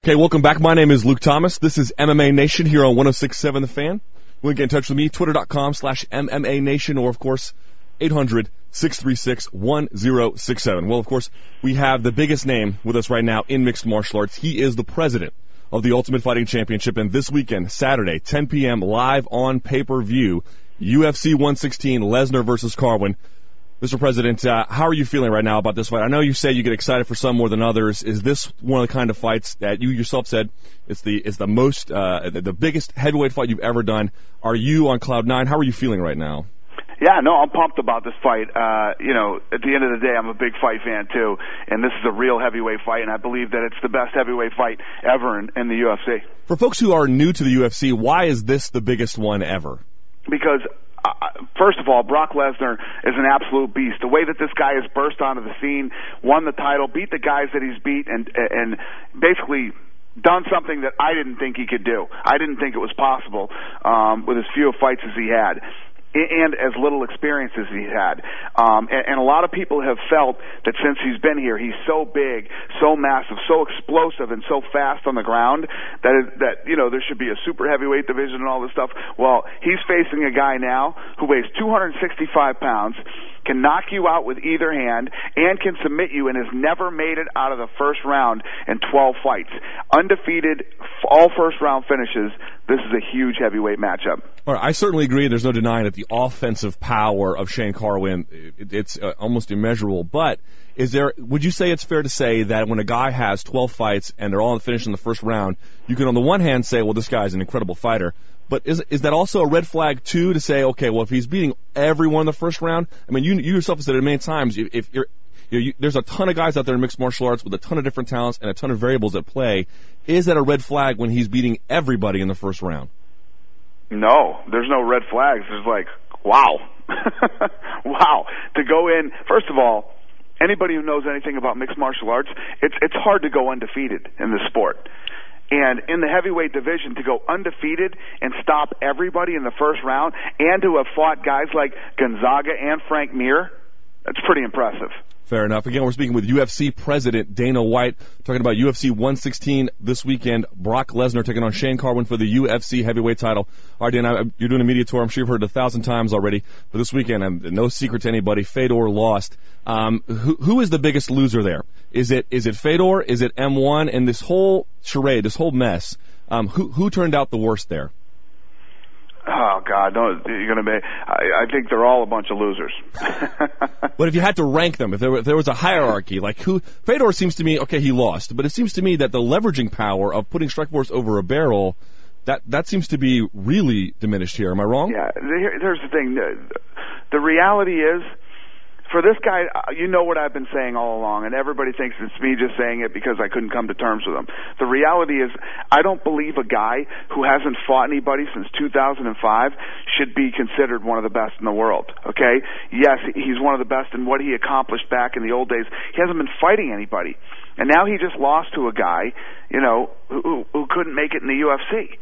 Okay, welcome back. My name is Luke Thomas. This is MMA Nation here on 106.7 The Fan. You want to get in touch with me, twitter.com/MMA Nation, or, of course, 800-636-1067. Well, of course, we have the biggest name with us right now in mixed martial arts. He is the president of the Ultimate Fighting Championship, and this weekend, Saturday, 10 p.m., live on pay-per-view, UFC 116, Lesnar versus Carwin. Mr. President, how are you feeling right now about this fight? I know you say you get excited for some more than others. Is this one of the kind of fights that you yourself said it's the biggest heavyweight fight you've ever done? Are you on cloud nine? How are you feeling right now? Yeah, no, I'm pumped about this fight. At the end of the day, I'm a big fight fan too, and this is a real heavyweight fight, and I believe that it's the best heavyweight fight ever in the UFC. For folks who are new to the UFC, why is this the biggest one ever? Because first of all, Brock Lesnar is an absolute beast. The way that this guy has burst onto the scene, won the title, beat the guys that he's beat, and basically done something that I didn't think he could do. I didn't think it was possible with as few fights as he had, and as little experience as he had. And a lot of people have felt that since he's been here, he's so big, so massive, so explosive, and so fast on the ground that there should be a super heavyweight division and all this stuff. Well, he's facing a guy now who weighs 265 pounds, can knock you out with either hand, and can submit you, and has never made it out of the first round in 12 fights. Undefeated, all first-round finishes. This is a huge heavyweight matchup. All right, I certainly agree. There's no denying that the offensive power of Shane Carwin, it's almost immeasurable. But would you say it's fair to say that when a guy has 12 fights and they're all finished in the first round, you can on the one hand say, well, this guy's an incredible fighter, but is that also a red flag, too, to say, okay, well, if he's beating everyone in the first round, I mean, you yourself have said it many times, there's a ton of guys out there in mixed martial arts with a ton of different talents and a ton of variables at play. Is that a red flag when he's beating everybody in the first round? No, there's no red flags. There's like, wow. Wow. To go in, first of all, anybody who knows anything about mixed martial arts, it's hard to go undefeated in this sport. And in the heavyweight division, to go undefeated and stop everybody in the first round, and to have fought guys like Gonzaga and Frank Mir, that's pretty impressive. Fair enough. Again, we're speaking with UFC President Dana White, talking about UFC 116 this weekend. Brock Lesnar taking on Shane Carwin for the UFC heavyweight title. All right, Dana, you're doing a media tour. I'm sure you've heard it 1,000 times already. But this weekend, no secret to anybody, Fedor lost. Who is the biggest loser there? Is it Fedor? Is it M1? And this whole charade, this whole mess, who turned out the worst there? Oh, God, no, you're going to be. I think they're all a bunch of losers. But if you had to rank them, if there was a hierarchy, like Fedor seems to me, okay, he lost, but it seems to me that the leveraging power of putting Strikeforce over a barrel, that seems to be really diminished here. Am I wrong? Yeah, here's the thing. The reality is, for this guy, you know what I've been saying all along, and everybody thinks it's me just saying it because I couldn't come to terms with him. The reality is, I don't believe a guy who hasn't fought anybody since 2005 should be considered one of the best in the world, okay? Yes, he's one of the best in what he accomplished back in the old days. He hasn't been fighting anybody. And now he just lost to a guy, who couldn't make it in the UFC.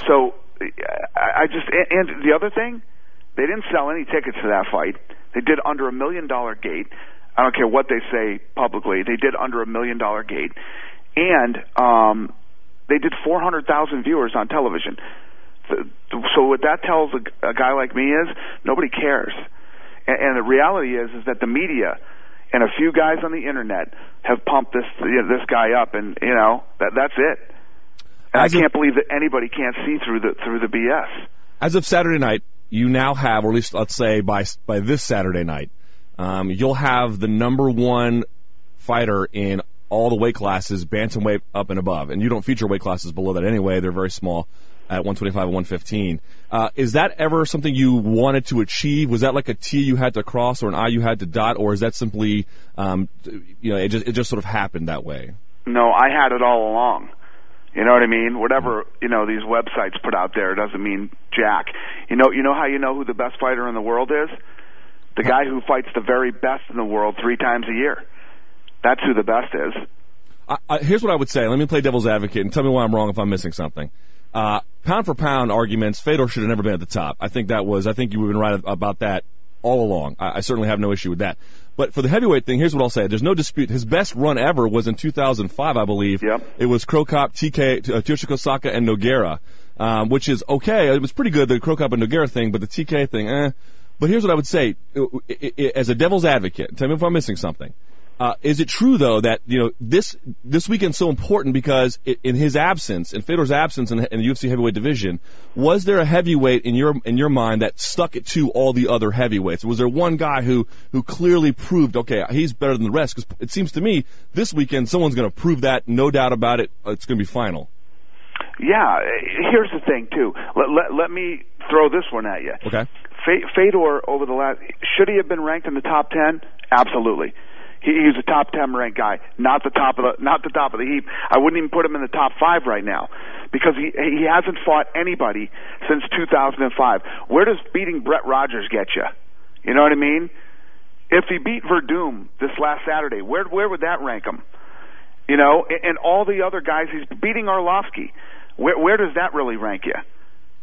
So, and the other thing, they didn't sell any tickets to that fight. They did under $1 million gate. I don't care what they say publicly. They did under $1 million gate. And they did 400,000 viewers on television. So what that tells a guy like me is nobody cares. And the reality is that the media and a few guys on the internet have pumped this guy up, and that's it. And I can't believe that anybody can't see through the BS. As of Saturday night, you now have, or at least let's say by this Saturday night, you'll have the number one fighter in all the weight classes, bantamweight up and above. And you don't feature weight classes below that anyway. They're very small at 125 and 115. Is that ever something you wanted to achieve? Was that like a T you had to cross or an I you had to dot, or is that simply, it just sort of happened that way? No, I had it all along. You know what I mean? Whatever, these websites put out there doesn't mean jack. You know how you know who the best fighter in the world is? The guy who fights the very best in the world 3 times a year. That's who the best is. Here's what I would say. Let me play devil's advocate and tell me why I'm wrong if I'm missing something. Pound for pound arguments, Fedor should have never been at the top. I think you would have been right about that all along. I certainly have no issue with that. But for the heavyweight thing, here's what I'll say. There's no dispute. His best run ever was in 2005, I believe. Yep. It was Crow Cop, Toshiko Saka, and Nogueira, which is okay. It was pretty good, the Crow Cop and Nogueira thing, but the TK thing, But here's what I would say. As a devil's advocate, tell me if I'm missing something. Is it true, though, that this weekend's so important because in his absence, in Fedor's absence in the UFC heavyweight division, was there a heavyweight in your mind that stuck it to all the other heavyweights? Was there one guy who clearly proved, okay, he's better than the rest? Because it seems to me this weekend someone's going to prove that, no doubt about it. It's going to be final. Yeah, here's the thing too. Let me throw this one at you. Okay. Fedor over the last, should he have been ranked in the top 10? Absolutely. He's a top 10 ranked guy, not the top of the heap. I wouldn't even put him in the top 5 right now because he hasn't fought anybody since 2005. Where does beating Brett Rogers get you? You know what I mean? If he beat Verdum this last Saturday, where would that rank him? You know, and all the other guys, he's beating Arlovsky. Where does that really rank you?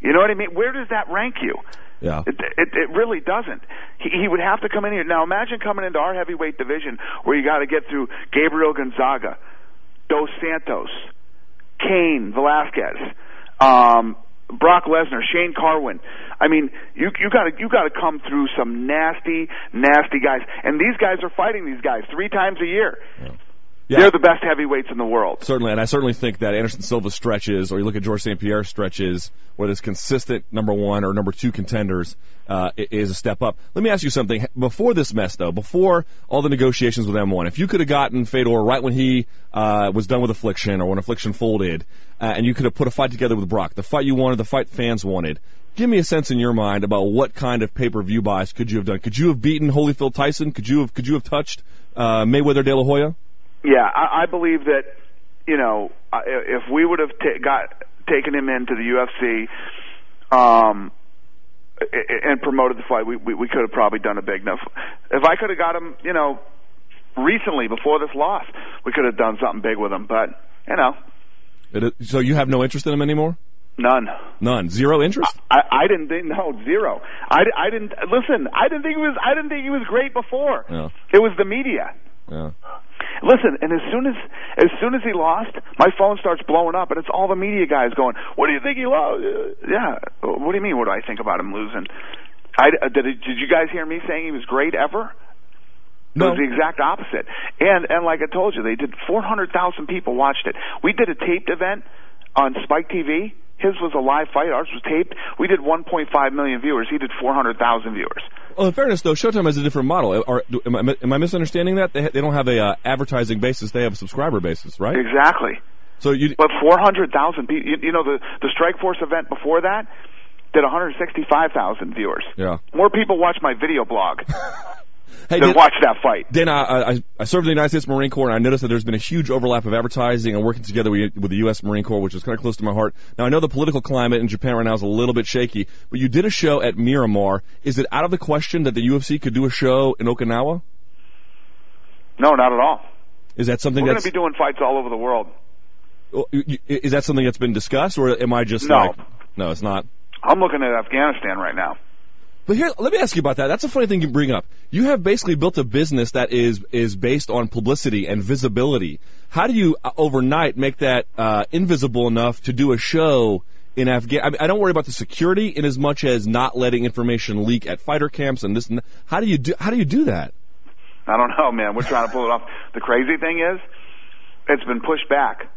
You know what I mean? Where does that rank you? Yeah. It really doesn't. He would have to come in here. Now imagine coming into our heavyweight division where you got to get through Gabriel Gonzaga, Dos Santos, Cain Velasquez, Brock Lesnar, Shane Carwin. I mean, you got to come through some nasty guys, and these guys are fighting these guys 3 times a year. Yeah. Yeah. They're the best heavyweights in the world. Certainly, and I certainly think that Anderson Silva stretches, or you look at George St. Pierre stretches, where there's consistent number 1 or number 2 contenders, is a step up. Let me ask you something. Before this mess, though, before all the negotiations with M1, if you could have gotten Fedor right when he was done with Affliction or when Affliction folded, and you could have put a fight together with Brock, the fight you wanted, the fight fans wanted, give me a sense in your mind about what kind of pay-per-view buys could you have done. Could you have beaten Holyfield Tyson? Could you have touched Mayweather De La Hoya? Yeah, I believe that, if we would have taken him into the UFC and promoted the fight, we could have probably done a big enough. If I could have got him, recently before this loss, we could have done something big with him. But So you have no interest in him anymore? None. Zero interest? I didn't think, no, zero. I didn't listen. I didn't think he was great before. Yeah. It was the media. Yeah. Listen, and as soon as he lost, my phone starts blowing up, and it's all the media guys going, "What do you think he lost?" Yeah. What do you mean? What do I think about him losing? Did you guys hear me saying he was great ever? No. It was the exact opposite. And like I told you, they did 400,000 people watched it. We did a taped event on Spike TV. His was a live fight. Ours was taped. We did 1.5 million viewers. He did 400,000 viewers. Well, in fairness, though, Showtime has a different model. Am I misunderstanding that? They don't have a advertising basis. They have a subscriber basis, right? Exactly. But 400,000 people. The Strikeforce event before that did 165,000 viewers. Yeah. More people watch my video blog. Hey, watch that fight. Dan, I served in the United States Marine Corps, and I noticed that there's been a huge overlap of advertising and working together with the U.S. Marine Corps, which is kind of close to my heart. Now, I know the political climate in Japan right now is a little bit shaky, but you did a show at Miramar. Is it out of the question that the UFC could do a show in Okinawa? No, not at all. Is that something We're going to be doing fights all over the world. Is that something that's been discussed, or am I just No, it's not? I'm looking at Afghanistan right now. But here, let me ask you about that. That's a funny thing you bring up. You have basically built a business that is based on publicity and visibility. How do you overnight make that invisible enough to do a show in Afghanistan? I don't worry about the security in as much as not letting information leak at fighter camps and this and that. How do you do that? I don't know, man. We're trying to pull it off. The crazy thing is, it's been pushed back.